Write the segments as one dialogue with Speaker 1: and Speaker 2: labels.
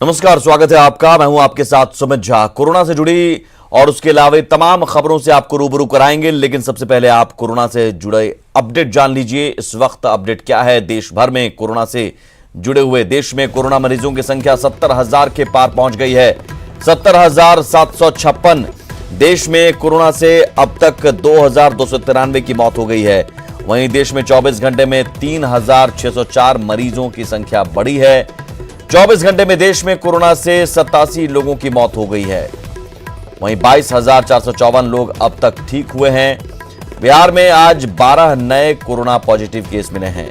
Speaker 1: नमस्कार, स्वागत है आपका। मैं हूं आपके साथ सुमित झा। कोरोना से जुड़ी और उसके अलावा तमाम खबरों से आपको रूबरू कराएंगे, लेकिन सबसे पहले आप कोरोना से जुड़े अपडेट जान लीजिए। इस वक्त अपडेट क्या है देश भर में कोरोना से जुड़े हुए। देश में कोरोना मरीजों की संख्या 70,000 के पार पहुंच गई है। 70,756। देश में कोरोना से अब तक 2,293 की मौत हो गई है। वहीं देश में 24 घंटे में 3,604 मरीजों की संख्या बढ़ी है। 24 घंटे में देश में कोरोना से 87 लोगों की मौत हो गई है। वहीं 22,454 लोग अब तक ठीक हुए हैं। बिहार में आज 12 नए कोरोना पॉजिटिव केस मिले हैं।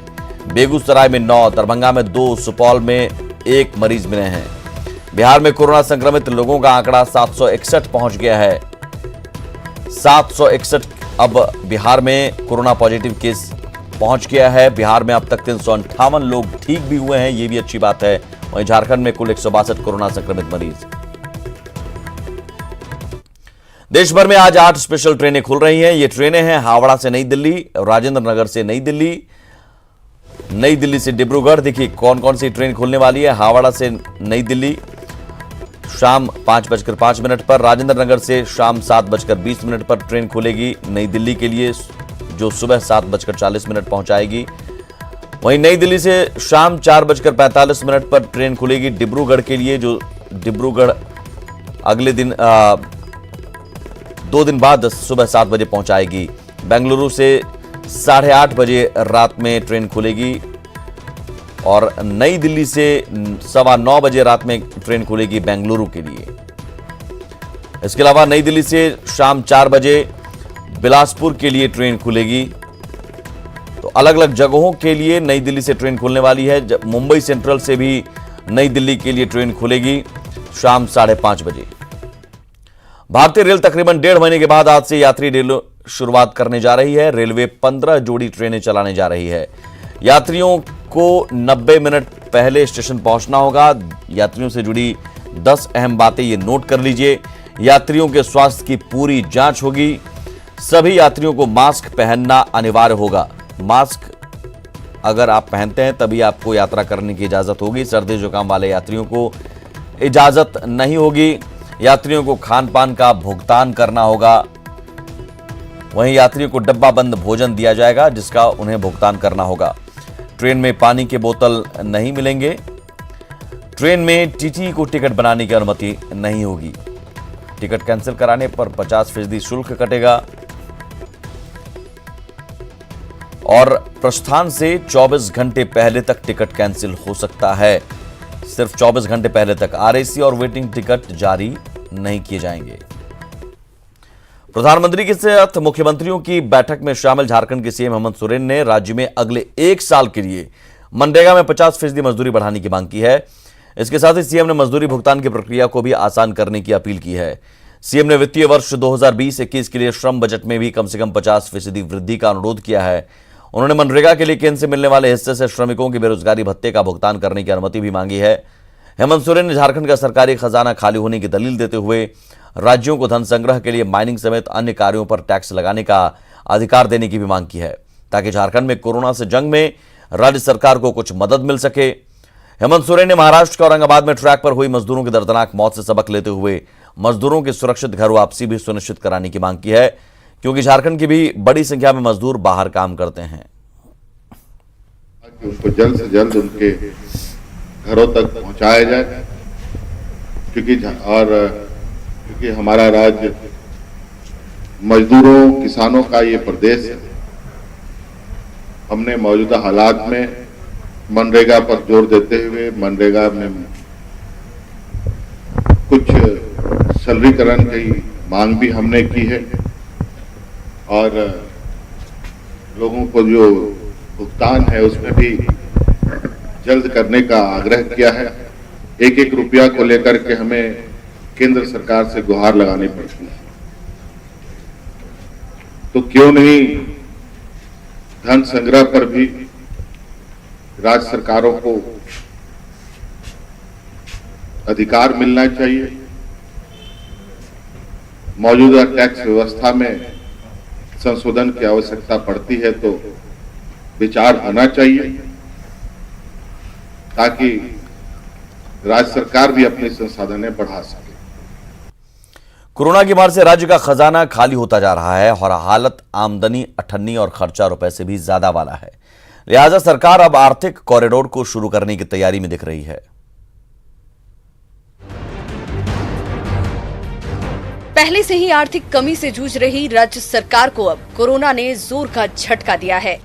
Speaker 1: बेगूसराय में 9, दरभंगा में 2, सुपौल में 1 मरीज मिले हैं। बिहार में कोरोना संक्रमित लोगों का आंकड़ा 761 पहुंच गया है। 761 अब बिहार में कोरोना पॉजिटिव केस पहुंच गया है। बिहार में अब तक 358 लोग ठीक भी हुए हैं, यह भी अच्छी बात है। वहीं झारखंड में कुल 162 कोरोना संक्रमित मरीज। देश भर में आज 8 स्पेशल ट्रेनें खुल रही हैं। ये ट्रेनें हैं हावड़ा से नई दिल्ली, राजेंद्र नगर से नई दिल्ली, नई दिल्ली से डिब्रूगढ़। देखिए कौन कौन सी ट्रेन खुलने वाली है। हावड़ा से नई दिल्ली शाम 5:05 पर, राजेंद्र नगर से शाम 7:20 पर ट्रेन खुलेगी नई दिल्ली के लिए, जो सुबह 7:40 पहुंचाएगी। वहीं नई दिल्ली से शाम 4:45 पर ट्रेन खुलेगी डिब्रूगढ़ के लिए, जो डिब्रूगढ़ अगले दिन 2 दिन बाद सुबह 7 बजे पहुंचाएगी। बेंगलुरु से 8:30 बजे रात में ट्रेन खुलेगी और नई दिल्ली से 9:15 बजे रात में ट्रेन खुलेगी बेंगलुरु के लिए। इसके अलावा नई दिल्ली से शाम 4 बजे बिलासपुर के लिए ट्रेन खुलेगी। तो अलग अलग जगहों के लिए नई दिल्ली से ट्रेन खुलने वाली है। मुंबई सेंट्रल से भी नई दिल्ली के लिए ट्रेन खुलेगी शाम 5:30 बजे। भारतीय रेल तकरीबन 1.5 महीने के बाद आज से यात्री रेल शुरुआत करने जा रही है। रेलवे 15 जोड़ी ट्रेनें चलाने जा रही है। यात्रियों को 90 मिनट पहले स्टेशन पहुंचना होगा। यात्रियों से जुड़ी 10 अहम बातें ये नोट कर लीजिए। यात्रियों के स्वास्थ्य की पूरी जांच होगी। सभी यात्रियों को मास्क पहनना अनिवार्य होगा। मास्क अगर आप पहनते हैं तभी आपको यात्रा करने की इजाजत होगी। सर्दी जुकाम वाले यात्रियों को इजाजत नहीं होगी। यात्रियों को खान पान का भुगतान करना होगा। वहीं यात्रियों को डब्बा बंद भोजन दिया जाएगा, जिसका उन्हें भुगतान करना होगा। ट्रेन में पानी के बोतल नहीं मिलेंगे। ट्रेन में टीटी को टिकट बनाने की अनुमति नहीं होगी। टिकट कैंसिल कराने पर 50% शुल्क कटेगा। और प्रस्थान से 24 घंटे पहले तक टिकट कैंसिल हो सकता है। सिर्फ 24 घंटे पहले तक आरएसी और वेटिंग टिकट जारी नहीं किए जाएंगे। प्रधानमंत्री के साथ मुख्यमंत्रियों की बैठक में शामिल झारखंड के सीएम हेमंत सोरेन ने राज्य में अगले 1 साल के लिए मनरेगा में 50% मजदूरी बढ़ाने की मांग की है। इसके साथ ही सीएम ने मजदूरी भुगतान की प्रक्रिया को भी आसान करने की अपील की है। सीएम ने वित्तीय वर्ष 2020-21 के लिए श्रम बजट में भी कम से कम 50% वृद्धि का अनुरोध किया है। उन्होंने मनरेगा के लिए केंद्र से मिलने वाले हिस्से से श्रमिकों की बेरोजगारी भत्ते का भुगतान करने की अनुमति भी मांगी है। हेमंत सोरेन ने झारखंड का सरकारी खजाना खाली होने की दलील देते हुए राज्यों को धन संग्रह के लिए माइनिंग समेत अन्य कार्यों पर टैक्स लगाने का अधिकार देने की भी मांग की है, ताकि झारखंड में कोरोना से जंग में राज्य सरकार को कुछ मदद मिल सके। हेमंत सोरेन ने महाराष्ट्र के औरंगाबाद में ट्रैक पर हुई मजदूरों की दर्दनाक मौत से सबक लेते हुए मजदूरों की सुरक्षित घर वापसी भी सुनिश्चित कराने की मांग की है, क्योंकि झारखंड की भी बड़ी संख्या में मजदूर बाहर काम करते हैं।
Speaker 2: उनको जल्द से जल्द उनके घरों तक पहुंचाया जाए, क्योंकि हमारा राज्य मजदूरों किसानों का ये प्रदेश है। हमने मौजूदा हालात में मनरेगा पर जोर देते हुए मनरेगा में कुछ सरलीकरण की मांग भी हमने की है और लोगों को जो भुगतान है उसमें भी जल्द करने का आग्रह किया है। 1-1 रुपया को लेकर के हमें केंद्र सरकार से गुहार लगानी पड़ती है, तो क्यों नहीं धन संग्रह पर भी राज्य सरकारों को अधिकार मिलना चाहिए। मौजूदा टैक्स व्यवस्था में संशोधन की आवश्यकता पड़ती है तो विचार होना चाहिए, ताकि राज्य सरकार भी अपने संसाधन बढ़ा सके।
Speaker 1: कोरोना की मार से राज्य का खजाना खाली होता जा रहा है और हालत आमदनी, अठन्नी और खर्चा रुपए से भी ज्यादा वाला है। लिहाजा सरकार अब आर्थिक कॉरिडोर को शुरू करने की तैयारी में दिख रही है।
Speaker 3: पहले से ही आर्थिक कमी से जूझ रही राज्य सरकार को अब कोरोना ने जोर का झटका दिया है।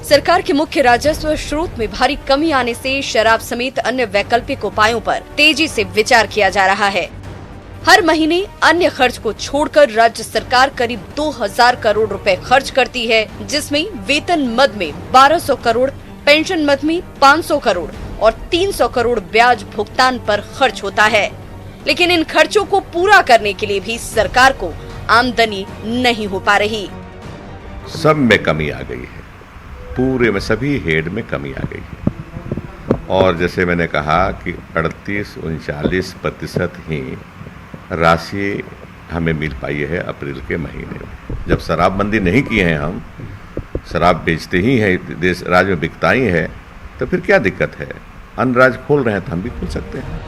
Speaker 3: सरकार के मुख्य राजस्व स्रोत में भारी कमी आने से शराब समेत अन्य वैकल्पिक उपायों पर तेजी से विचार किया जा रहा है। हर महीने अन्य खर्च को छोड़कर राज्य सरकार करीब 2000 करोड़ रुपए खर्च करती है, जिसमें वेतन मद में 1200 करोड़, पेंशन मद में 500 करोड़ और 300 करोड़ ब्याज भुगतान पर खर्च होता है। लेकिन इन खर्चों को पूरा करने के लिए भी सरकार को आमदनी नहीं हो पा रही।
Speaker 4: सब में कमी आ गई है, पूरे में सभी हेड में कमी आ गई है। और जैसे मैंने कहा कि 38-39% ही राशि हमें मिल पाई है अप्रैल के महीने में। जब शराबबंदी नहीं की है, हम शराब बेचते ही हैं, देश राज्य में बिकता ही है, तो फिर क्या दिक्कत है? अन्य राज्य खोल रहे हैं तो हम भी खोल सकते हैं।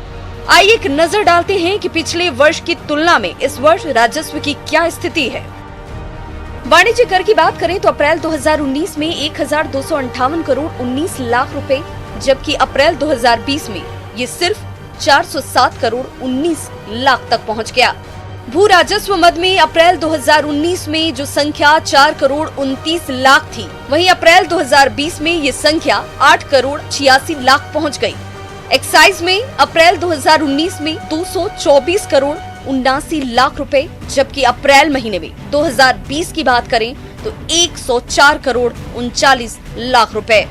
Speaker 3: आइए एक नजर डालते हैं कि पिछले वर्ष की तुलना में इस वर्ष राजस्व की क्या स्थिति है। वाणिज्य कर की बात करें तो अप्रैल 2019 में 1258 करोड़ 19 लाख रुपए, जबकि अप्रैल 2020 में ये सिर्फ 407 करोड़ 19 लाख तक पहुंच गया। भू राजस्व मद में अप्रैल 2019 में जो संख्या 4 करोड़ 29 लाख थी, वहीं अप्रैल 2020 में ये संख्या 8 करोड़ 86 लाख पहुंच गई। एक्साइज में अप्रैल 2019 में 224 करोड़ 79 लाख रुपए, जबकि अप्रैल महीने में 2020 की बात करें तो 104 करोड़ 39 लाख रुपए।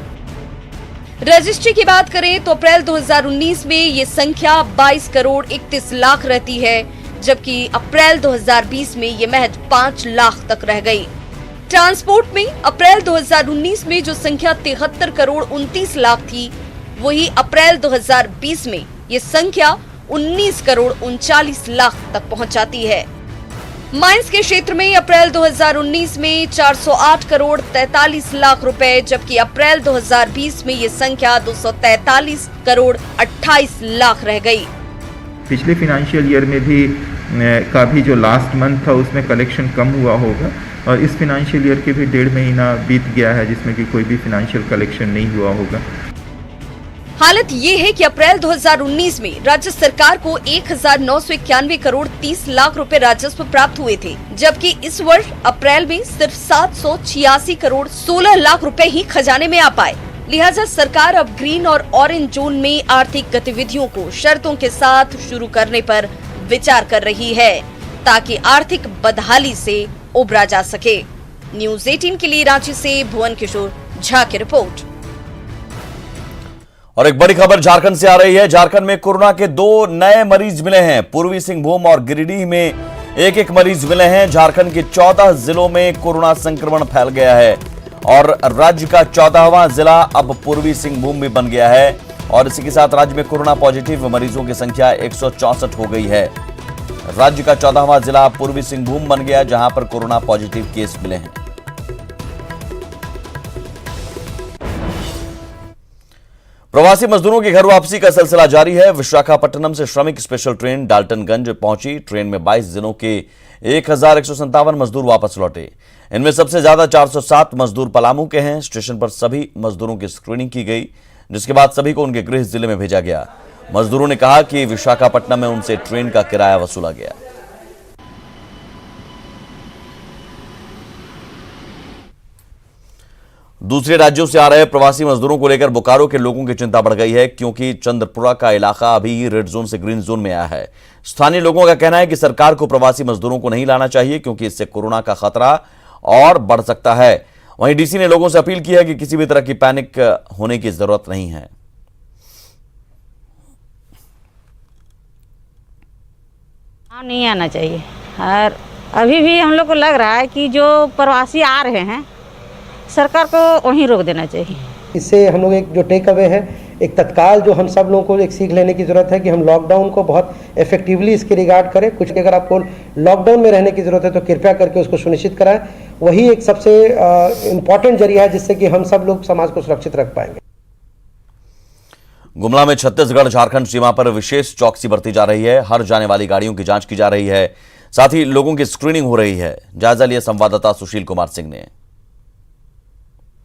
Speaker 3: रजिस्ट्री की बात करें तो अप्रैल 2019 में ये संख्या 22 करोड़ 31 लाख रहती है, जबकि अप्रैल 2020 में ये महज 5 लाख तक रह गई। ट्रांसपोर्ट में अप्रैल 2019 में जो संख्या 73 करोड़ 29 लाख थी, वही अप्रैल 2020 में ये संख्या 19 करोड़ 39 लाख तक पहुंच जाती है। माइंस के क्षेत्र में अप्रैल 2019 में 408 करोड़ 43 लाख रुपए, जबकि अप्रैल 2020 में ये संख्या 243 करोड़ 28 लाख रह गई।
Speaker 5: पिछले फाइनेंशियल ईयर में भी का भी जो लास्ट मंथ था उसमें कलेक्शन कम हुआ होगा, और इस फाइनेंशियल ईयर के भी 1.5 महीना बीत गया है जिसमें कि कोई भी फाइनेंशियल कलेक्शन नहीं हुआ होगा।
Speaker 3: हालत ये है कि अप्रैल 2019 में राज्य सरकार को 1991 करोड़ 30 लाख रुपए राजस्व प्राप्त हुए थे, जबकि इस वर्ष अप्रैल में सिर्फ 786 करोड़ 16 लाख रुपए ही खजाने में आ पाए। लिहाजा सरकार अब ग्रीन और ऑरेंज जोन में आर्थिक गतिविधियों को शर्तों के साथ शुरू करने पर विचार कर रही है, ताकि आर्थिक बदहाली से उबरा जा सके। न्यूज़ 18 के लिए रांची से भुवन किशोर झा की रिपोर्ट।
Speaker 1: और एक बड़ी खबर झारखंड से आ रही है। झारखंड में कोरोना के 2 नए मरीज मिले हैं। पूर्वी सिंहभूम और गिरिडीह में एक मरीज मिले हैं। झारखंड के 14 जिलों में कोरोना संक्रमण फैल गया है और राज्य का 14वां जिला अब पूर्वी सिंहभूम में बन गया है। और इसी के साथ राज्य में कोरोना पॉजिटिव मरीजों की संख्या 164 हो गई है। राज्य का 14वां जिला पूर्वी सिंहभूम बन गया, जहां पर कोरोना पॉजिटिव केस मिले हैं। प्रवासी मजदूरों की घर वापसी का सिलसिला जारी है। विशाखापट्टनम से श्रमिक स्पेशल ट्रेन डाल्टनगंज पहुंची। ट्रेन में 22 जिलों के 1157 मजदूर वापस लौटे। इनमें सबसे ज्यादा 407 मजदूर पलामू के हैं। स्टेशन पर सभी मजदूरों की स्क्रीनिंग की गई, जिसके बाद सभी को उनके गृह जिले में भेजा गया। मजदूरों ने कहा कि विशाखापट्टनम में उनसे ट्रेन का किराया वसूला गया। दूसरे राज्यों से आ रहे प्रवासी मजदूरों को लेकर बोकारो के लोगों की चिंता बढ़ गई है, क्योंकि चंद्रपुरा का इलाका अभी ही रेड जोन से ग्रीन जोन में आया है। स्थानीय लोगों का कहना है कि सरकार को प्रवासी मजदूरों को नहीं लाना चाहिए, क्योंकि इससे कोरोना का खतरा और बढ़ सकता है। वहीं डीसी ने लोगों से अपील की है कि किसी भी तरह की पैनिक होने की जरूरत नहीं है।
Speaker 6: नहीं आना चाहिए। और अभी भी हम लोग को लग रहा है कि जो प्रवासी आ रहे हैं, सरकार को वहीं रोक देना चाहिए।
Speaker 7: इससे हम लोग एक जो टेक अवे है, एक तत्काल जो हम सब लोगों को एक सीख लेने की ज़रूरत है कि हम लॉकडाउन को बहुत इफेक्टिवली इसके रिगार्ड करें। कुछ अगर आपको लॉकडाउन में रहने की ज़रूरत है तो कृपया करके उसको सुनिश्चित कराएं। वही एक सबसे इम्पॉर्टेंट जरिया है जिससे कि हम सब लोग समाज को सुरक्षित रख पाएंगे।
Speaker 1: गुमला में छत्तीसगढ़ झारखंड सीमा पर विशेष चौकसी बरती जा रही है। हर जाने वाली गाड़ियों की जांच की जा रही है, साथ ही लोगों की स्क्रीनिंग हो रही है। जायजा लिया संवाददाता सुशील कुमार सिंह ने।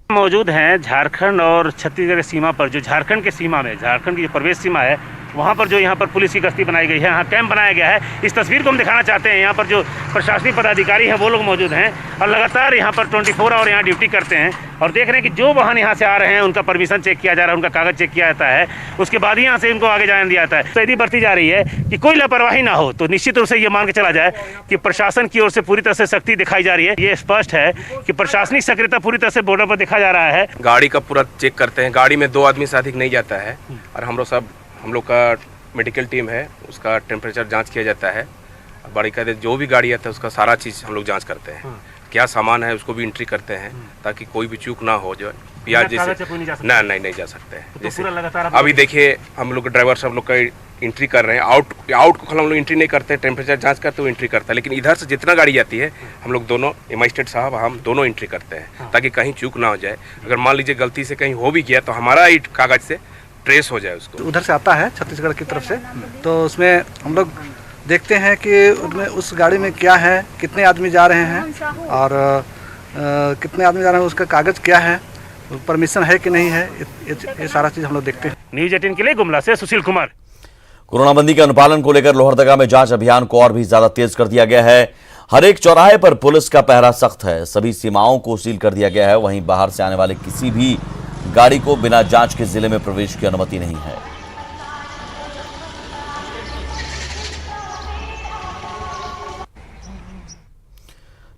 Speaker 8: मौजूद हैं झारखंड और छत्तीसगढ़ की सीमा पर। जो झारखंड के सीमा में, झारखंड की जो प्रवेश सीमा है, वहाँ पर जो यहाँ पर पुलिस की गश्ती बनाई गई है, यहाँ कैंप बनाया गया है। इस तस्वीर को हम दिखाना चाहते हैं। यहाँ पर जो प्रशासनिक पदाधिकारी हैं वो लोग मौजूद हैं और लगातार यहाँ पर 24 आवर यहाँ ड्यूटी करते हैं और देख रहे हैं कि जो वाहन यहाँ से आ रहे हैं उनका परमिशन चेक किया जा रहा है, उनका कागज चेक किया जाता है, उसके बाद ही यहाँ से उनको आगे जाने दिया जाता है। तो यदि बढ़ती जा रही है कि कोई लापरवाही ना हो तो निश्चित रूप से ये मान के चला जाए कि प्रशासन की ओर से पूरी तरह से सख्ती दिखाई जा रही है। ये स्पष्ट है कि प्रशासनिक सक्रियता पूरी तरह से बॉर्डर पर दिखा जा रहा है।
Speaker 9: गाड़ी का पूरा चेक करते हैं, गाड़ी में 2 आदमी से अधिक नहीं जाता है और हम लोग का मेडिकल टीम है, उसका टेम्परेचर जांच किया जाता है। गाड़ी का जो भी गाड़ी आता है उसका सारा चीज़ हम लोग जांच करते हैं। क्या सामान है उसको भी एंट्री करते हैं ताकि कोई भी चूक ना हो। जो प्याज जैसे नहीं जा सकते हैं। जैसे अभी देखिए हम लोग ड्राइवर सब लोग का एंट्री कर रहे हैं। आउट को हम लोग एंट्री नहीं करते, टेम्परेचर जांच करते हुए एंट्री करता है। लेकिन इधर से जितना गाड़ी आती है हम लोग दोनों मजिस्ट्रेट साहब हम दोनों एंट्री करते हैं ताकि कहीं चूक ना हो जाए। अगर मान लीजिए गलती से कहीं हो भी गया तो हमारा ही कागज से ट्रेस हो जाए उसको।
Speaker 10: उधर से आता है छत्तीसगढ़ की तरफ से, तो उसमें हम लोग देखते हैं कि उसमें उस गाड़ी में क्या है, कितने आदमी जा रहे हैं और कितने आदमी जा रहे हैं, उसका कागज़ क्या है, परमिशन है कि नहीं है, ये सारा चीज़ हम लोग देखते हैं।
Speaker 8: न्यूज़ 18 के लिए गुमला से सुशील कुमार।
Speaker 1: कोरोना बंदी के अनुपालन को लेकर लोहरदगा में जांच अभियान को और भी ज्यादा तेज कर दिया गया है। हर एक चौराहे पर पुलिस का पहरा सख्त है। सभी सीमाओं को सील कर दिया गया है। वहीं बाहर से आने वाले किसी भी गाड़ी को बिना जांच के जिले में प्रवेश की अनुमति नहीं है।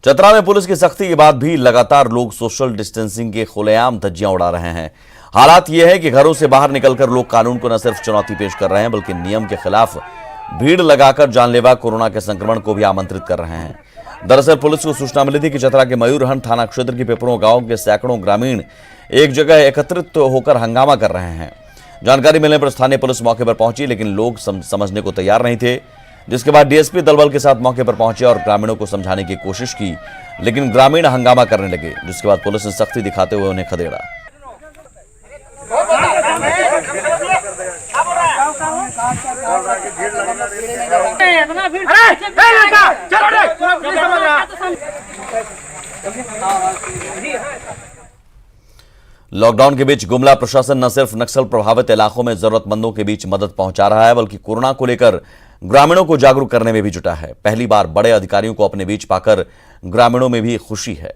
Speaker 1: चतरा में पुलिस की सख्ती के बाद भी लगातार लोग सोशल डिस्टेंसिंग के खुलेआम धज्जियां उड़ा रहे हैं। हालात यह है कि घरों से बाहर निकलकर लोग कानून को न सिर्फ चुनौती पेश कर रहे हैं बल्कि नियम के खिलाफ भीड़ लगाकर जानलेवा कोरोना के संक्रमण को भी आमंत्रित कर रहे हैं। दरअसल पुलिस को सूचना मिली थी कि चतरा के मयूरहंड थाना क्षेत्र के पिपरों गांव के सैकड़ों ग्रामीण एक जगह एकत्रित होकर हंगामा कर रहे हैं। जानकारी मिलने पर स्थानीय पुलिस मौके पर पहुंची, लेकिन लोग समझने को तैयार नहीं थे, जिसके बाद डीएसपी दलबल के साथ मौके पर पहुंचे और ग्रामीणों को समझाने की कोशिश की, लेकिन ग्रामीण हंगामा करने लगे, जिसके बाद पुलिस ने सख्ती दिखाते हुए उन्हें खदेड़ा। लॉकडाउन के बीच गुमला प्रशासन न सिर्फ नक्सल प्रभावित इलाकों में जरूरतमंदों के बीच मदद पहुंचा रहा है बल्कि कोरोना को लेकर ग्रामीणों को जागरूक करने में भी जुटा है। पहली बार बड़े अधिकारियों को अपने बीच पाकर ग्रामीणों में भी खुशी है।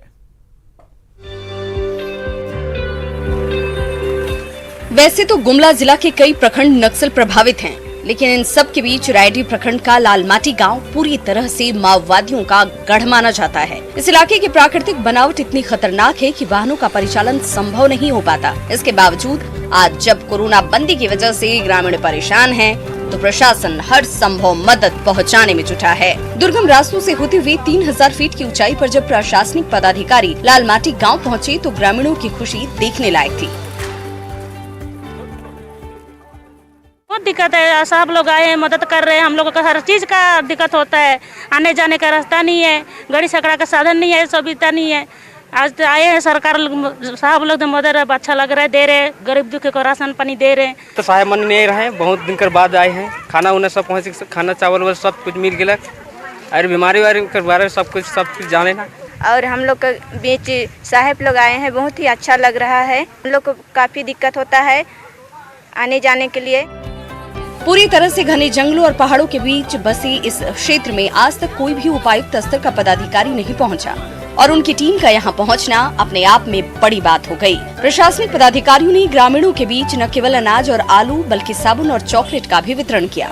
Speaker 3: वैसे तो गुमला जिला के कई प्रखंड नक्सल प्रभावित हैं, लेकिन इन सब के बीच रायडीह प्रखंड का लालमाटी गांव पूरी तरह से माओवादियों का गढ़ माना जाता है। इस इलाके की प्राकृतिक बनावट इतनी खतरनाक है कि वाहनों का परिचालन संभव नहीं हो पाता। इसके बावजूद आज जब कोरोना बंदी की वजह से ग्रामीण परेशान हैं, तो प्रशासन हर संभव मदद पहुंचाने में जुटा है। दुर्गम रास्तों से होते हुए 3000 फीट की ऊंचाई पर जब प्रशासनिक पदाधिकारी लालमाटी गाँव पहुँचे तो ग्रामीणों की खुशी देखने लायक थी।
Speaker 6: बहुत दिक्कत है, सब लोग आए हैं, मदद कर रहे हैं। हम लोगों को हर चीज़ का दिक्कत होता है, आने जाने का रास्ता नहीं है, गाड़ी सकड़ा का साधन नहीं है, सुविधा नहीं है। आज तो आए हैं, सरकार साहब लोग तो मदद अच्छा लग रहा है, दे रहे, गरीब दुखी को राशन पानी दे रहे।
Speaker 11: तो सहाय मन नहीं रहे, बहुत दिन के बाद आए हैं, खाना उन्हें सब पहुँच, खाना चावल सब कुछ मिल गया और बीमारी वारी के बारे में सब कुछ जाने ना।
Speaker 12: और हम लोग के बीच साहब लोग आए हैं, बहुत ही अच्छा लग रहा है। हम लोग को काफ़ी दिक्कत होता है आने जाने के लिए।
Speaker 3: पूरी तरह से घने जंगलों और पहाड़ों के बीच बसे इस क्षेत्र में आज तक कोई भी उपायुक्त स्तर का पदाधिकारी नहीं पहुंचा और उनकी टीम का यहां पहुंचना अपने आप में बड़ी बात हो गई। प्रशासनिक पदाधिकारियों ने ग्रामीणों के बीच न केवल अनाज और आलू बल्कि साबुन और चॉकलेट का भी वितरण किया।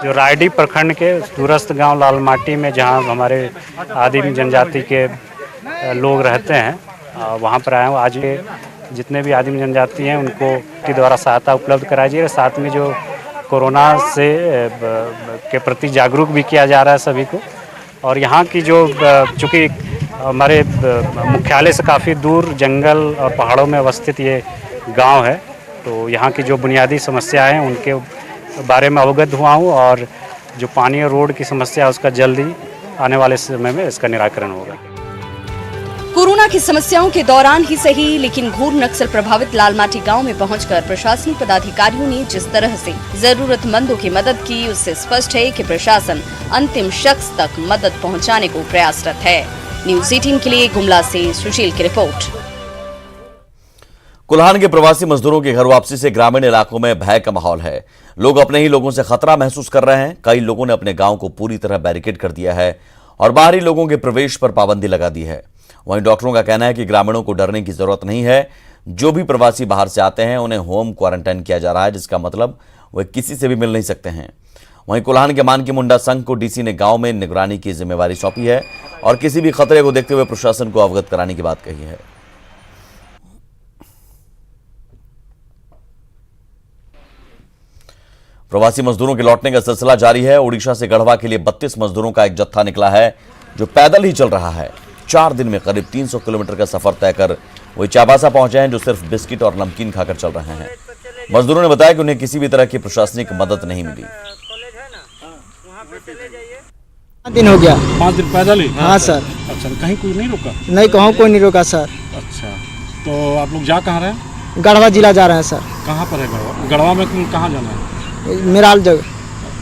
Speaker 8: जो रायडीह प्रखंड के दूरस्थ गांव लालमाटी में जहां हमारे आदिम जनजाति के लोग रहते हैं, वहां पर आए हूँ। आज जितने भी आदिम जनजाति हैं उनको के द्वारा सहायता उपलब्ध कराई जाए, साथ में जो कोरोना से के प्रति जागरूक भी किया जा रहा है सभी को। और यहाँ की जो चूँकि हमारे मुख्यालय से काफ़ी दूर जंगल और पहाड़ों में अवस्थित ये गांव है, तो यहाँ की जो बुनियादी समस्या हैं उनके बारे में अवगत हुआ हूँ और जो पानी और रोड की समस्या है उसका जल्दी आने वाले समय में इसका निराकरण होगा।
Speaker 3: कोरोना की समस्याओं के दौरान ही सही, लेकिन घोर नक्सल प्रभावित लालमाटी गांव में पहुंचकर प्रशासनिक पदाधिकारियों ने जिस तरह से जरूरतमंदों की मदद की, उससे स्पष्ट है कि प्रशासन अंतिम शख्स तक मदद पहुंचाने को प्रयासरत है। न्यूज़ 18 के लिए गुमला से सुशील की रिपोर्ट।
Speaker 1: कुल्हान के प्रवासी मजदूरों की घर वापसी से ग्रामीण इलाकों में भय का माहौल है। लोग अपने ही लोगों से खतरा महसूस कर रहे हैं। कई लोगों ने अपने गांव को पूरी तरह बैरिकेड कर दिया है और बाहरी लोगों के प्रवेश पर पाबंदी लगा दी है। वहीं डॉक्टरों का कहना है कि ग्रामीणों को डरने की जरूरत नहीं है। जो भी प्रवासी बाहर से आते हैं उन्हें होम क्वारंटाइन किया जा रहा है, जिसका मतलब वे किसी से भी मिल नहीं सकते हैं। वहीं कुल्हान के मानकी मुंडा संघ को डीसी ने गांव में निगरानी की जिम्मेवारी सौंपी है और किसी भी खतरे को देखते हुए प्रशासन को अवगत कराने की बात कही है। प्रवासी मजदूरों के लौटने का सिलसिला जारी है। ओडिशा से गढ़वा के लिए 32 मजदूरों का एक जत्था निकला है जो पैदल ही चल रहा है। 4 दिन में करीब 300 किलोमीटर का सफर तय कर वे चाबासा पहुंचे हैं, जो सिर्फ बिस्किट और नमकीन खाकर चल रहे हैं। मजदूरों ने बताया कि उन्हें किसी भी तरह की प्रशासनिक मदद नहीं मिली।
Speaker 13: 5 दिन हो गया।
Speaker 14: 5 दिन पैदल ही?
Speaker 13: हाँ सर।
Speaker 14: अच्छा, कहीं कोई नहीं रुका?
Speaker 13: नहीं, कहूँ कोई नहीं रुका सर।
Speaker 14: अच्छा, तो आप लोग जा कहाँ रहे हैं?
Speaker 13: गढ़वा जिला जा रहे हैं सर।
Speaker 14: कहाँ पर है गढ़वा? गढ़वा में कहाँ जाना है?
Speaker 13: मेराल जगह।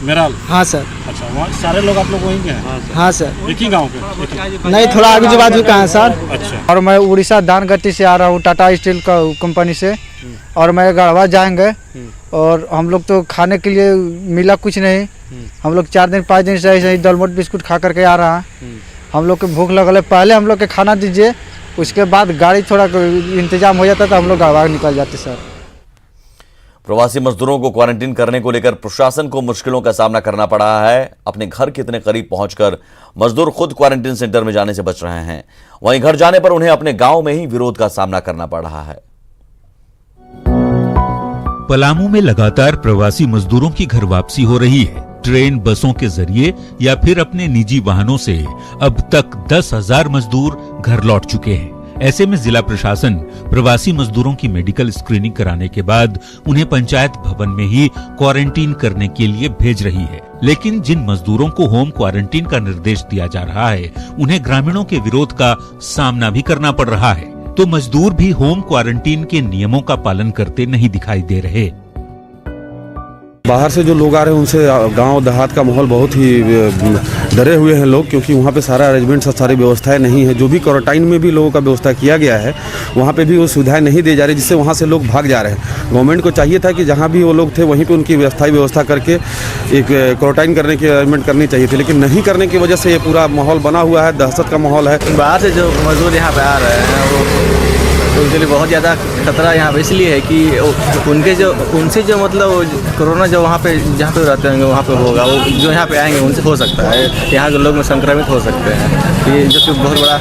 Speaker 14: मेराल?
Speaker 13: हाँ सर।
Speaker 14: अच्छा, वहाँ सारे लोग आप लोग वहीं के हैं?
Speaker 13: हाँ सर।
Speaker 14: एक ही गाँव के?
Speaker 13: नहीं, थोड़ा आगे जो बाजू का है सर।
Speaker 14: अच्छा।
Speaker 15: और मैं उड़ीसा दानगट्टी से आ रहा हूँ, टाटा स्टील का कंपनी से, और मैं गढ़वा जाएंगे। और हम लोग तो खाने के लिए मिला कुछ नहीं। हम लोग 4 दिन 5 दिन से ऐसे ही दलमोट बिस्कुट खा करके आ रहा है। हम लोग को भूख लगल है, पहले हम लोग के खाना दीजिए, उसके बाद गाड़ी थोड़ा इंतजाम हो जाता तो हम लोग गढ़वा निकल जाते सर।
Speaker 1: प्रवासी मजदूरों को क्वारंटीन करने को लेकर प्रशासन को मुश्किलों का सामना करना पड़ रहा है। अपने घर के इतने करीब पहुंचकर मजदूर खुद क्वारंटीन सेंटर में जाने से बच रहे हैं। वहीं घर जाने पर उन्हें अपने गांव में ही विरोध का सामना करना पड़ रहा है।
Speaker 16: पलामू में लगातार प्रवासी मजदूरों की घर वापसी हो रही है। ट्रेन, बसों के जरिए या फिर अपने निजी वाहनों से अब तक 10,000 मजदूर घर लौट चुके हैं। ऐसे में जिला प्रशासन प्रवासी मजदूरों की मेडिकल स्क्रीनिंग कराने के बाद उन्हें पंचायत भवन में ही क्वारंटीन करने के लिए भेज रही है। लेकिन जिन मजदूरों को होम क्वारंटीन का निर्देश दिया जा रहा है, उन्हें ग्रामीणों के विरोध का सामना भी करना पड़ रहा है। तो मजदूर भी होम क्वारंटीन के नियमों का पालन करते नहीं दिखाई दे रहे।
Speaker 17: बाहर से जो लोग आ रहे हैं उनसे गांव देहात का माहौल बहुत ही डरे हुए हैं लोग, क्योंकि वहाँ पे सारा अरेंजमेंट, सारी व्यवस्थाएं नहीं है। जो भी क्वारंटाइन में भी लोगों का व्यवस्था किया गया है, वहाँ पे भी वो सुविधाएं नहीं दी जा रही, जिससे वहाँ से लोग भाग जा रहे हैं। गवर्नमेंट को चाहिए था कि जहाँ भी वो लोग थे वहीं पर उनकी व्यवस्था करके एक क्वारंटाइन करने की अरेंजमेंट करनी चाहिए थी, लेकिन नहीं करने की वजह से ये पूरा माहौल बना हुआ है, दहशत का माहौल है।
Speaker 18: बाहर से जो मजदूर यहाँ पे आ रहे हैं वो उनके लिए बहुत ज़्यादा खतरा यहाँ पे इसलिए है कि उनसे जो मतलब कोरोना जो वहाँ पे जहाँ पे रहते होंगे वहाँ पे होगा, वो जो यहाँ पे आएंगे उनसे हो सकता है, यहाँ के लोग में संक्रमित हो सकते हैं, ये जो कि बहुत बड़ा।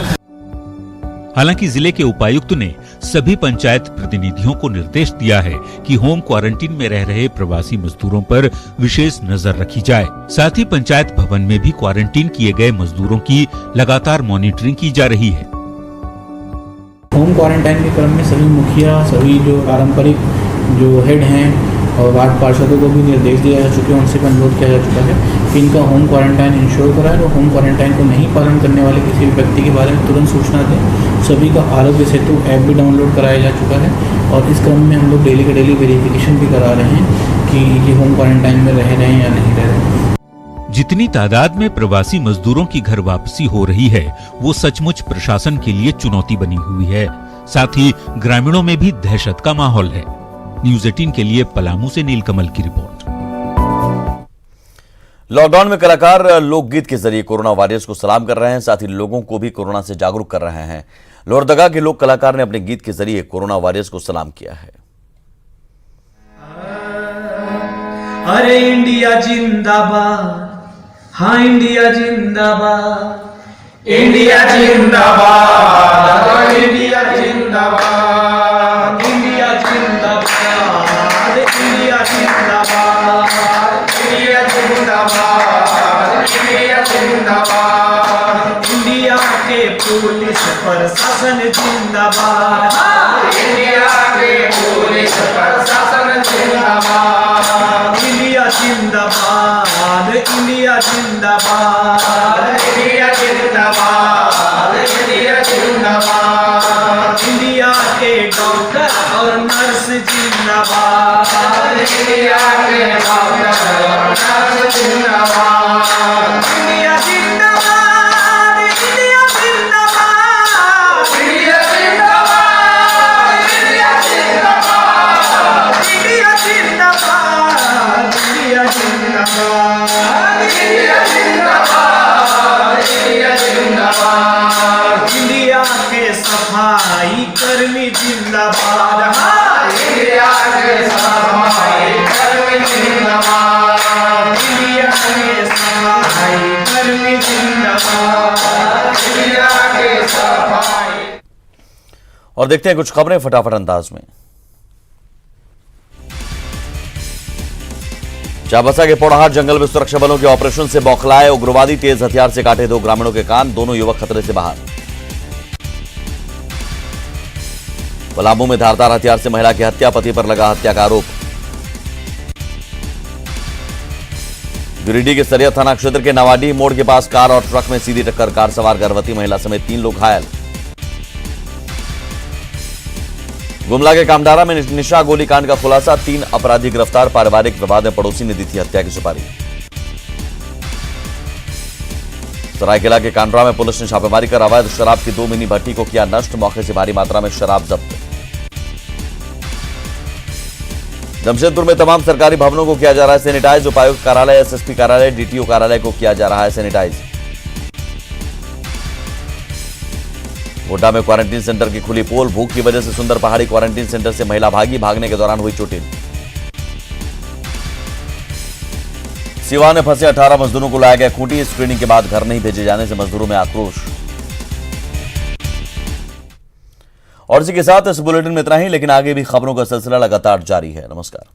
Speaker 16: हालांकि जिले के उपायुक्त ने सभी पंचायत प्रतिनिधियों को निर्देश दिया है कि होम क्वारंटीन में रह रहे प्रवासी मजदूरों पर विशेष नजर रखी जाए। साथ ही पंचायत भवन में भी क्वारंटीन किए गए मजदूरों की लगातार मॉनिटरिंग की जा रही है।
Speaker 19: होम क्वारंटाइन के क्रम में सभी मुखिया, सभी जो पारंपरिक जो हेड हैं और वार्ड पार्षदों को भी निर्देश दिया जा चुके हैं, उनसे भी अनुरोध किया जा चुका है कि इनका होम क्वारंटाइन इंश्योर कराएं और होम क्वारंटाइन को नहीं पालन करने वाले किसी भी व्यक्ति के बारे में तुरंत सूचना दें। सभी का आरोग्य सेतु ऐप भी डाउनलोड कराया जा चुका है और इस क्रम में हम लोग डेली के डेली वेरिफिकेशन भी करा रहे हैं कि ये होम क्वारंटाइन में रह रहे हैं या नहीं रह रहे हैं।
Speaker 16: जितनी तादाद में प्रवासी मजदूरों की घर वापसी हो रही है, वो सचमुच प्रशासन के लिए चुनौती बनी हुई है। साथ ही ग्रामीणों में भी दहशत का माहौल है। न्यूज़ 18 के लिए पलामू से नीलकमल की रिपोर्ट।
Speaker 1: लॉकडाउन में कलाकार लोकगीत के जरिए कोरोना वॉरियर्स को सलाम कर रहे हैं, साथ ही लोगों को भी कोरोना से जागरूक कर रहे हैं। लोहरदगा के लोक कलाकार ने अपने गीत के जरिए कोरोना वॉरियर्स को सलाम किया है।
Speaker 20: अरे इंडिया जिंदाबाद, हाँ इंडिया जिंदाबाद, इंडिया जिंदाबाद, इंडिया जिंदाबाद, इंडिया जिंदाबाद, इंडिया जिंदाबाद, इंडिया जिंदाबाद, इंडिया जिंदाबाद, इंडिया के पुलिस प्रशासन जिंदाबाद, इंडिया के पुलिस प्रशासन जिंदाबाद, इंडिया जिंदाबाद, इंडिया जिंदाबाद, इंडिया जिंदाबाद, इंडिया जिंदाबाद। और नर्स जिंदाबाद, इंडिया के डॉक्टर और नर्स जिंदाबाद, इंडिया जिंदाबाद, इंडिया जिंदाबाद, इंडिया जिंदाबाद, इंडिया जिंदाबाद, इंडिया जिंदाबाद, इंडिया जिंदाबाद, इंडिया जिंदाबाद, इंडिया जिंदाबाद, इंडिया के सफाई कर्मी जिंदाबाद, इंडिया के सफाई कर्मी जिंदाबाद, इंडिया के सफाई कर्मी जिंदाबाद, इंडिया के सफाई।
Speaker 1: और देखते हैं कुछ खबरें फटाफट अंदाज में। चाबसा के पोड़ाहाट जंगल में सुरक्षा बलों के ऑपरेशन से बौखलाए उग्रवादी, तेज हथियार से काटे 2 ग्रामीणों के कान, दोनों युवक खतरे से बाहर। पलामू में धारदार हथियार से महिला की हत्या, पति पर लगा हत्या का आरोप। गिरिडीह के सरिया थाना क्षेत्र के नवाडीह मोड़ के पास कार और ट्रक में सीधी टक्कर, कार सवार गर्भवती महिला समेत 3 लोग घायल। गुमला के कामडारा में निशा गोलीकांड का खुलासा, 3 अपराधी गिरफ्तार, पारिवारिक विवाद में पड़ोसी ने दी थी हत्या की सुपारी। सरायकेला के कांड्रा में पुलिस ने छापेमारी कर अवैध शराब की 2 मिनी भट्टी को किया नष्ट, मौके से भारी मात्रा में शराब जब्त। जमशेदपुर में तमाम सरकारी भवनों को किया जा रहा है सैनिटाइज, उपायुक्त कार्यालय, एसएसपी कार्यालय, डीटीओ कार्यालय को किया जा रहा है सैनिटाइज। गोड्डा में क्वारंटीन सेंटर की खुली पोल, भूख की वजह से सुंदर पहाड़ी क्वारंटीन सेंटर से महिला भागी, भागने के दौरान हुई चोटिल। सिवान में फंसे 18 मजदूरों को लाया गया खूंटी, स्क्रीनिंग के बाद घर नहीं भेजे जाने से मजदूरों में आक्रोश। और इसी के साथ इस बुलेटिन में इतना ही, लेकिन आगे भी खबरों का सिलसिला लगातार जारी है। नमस्कार।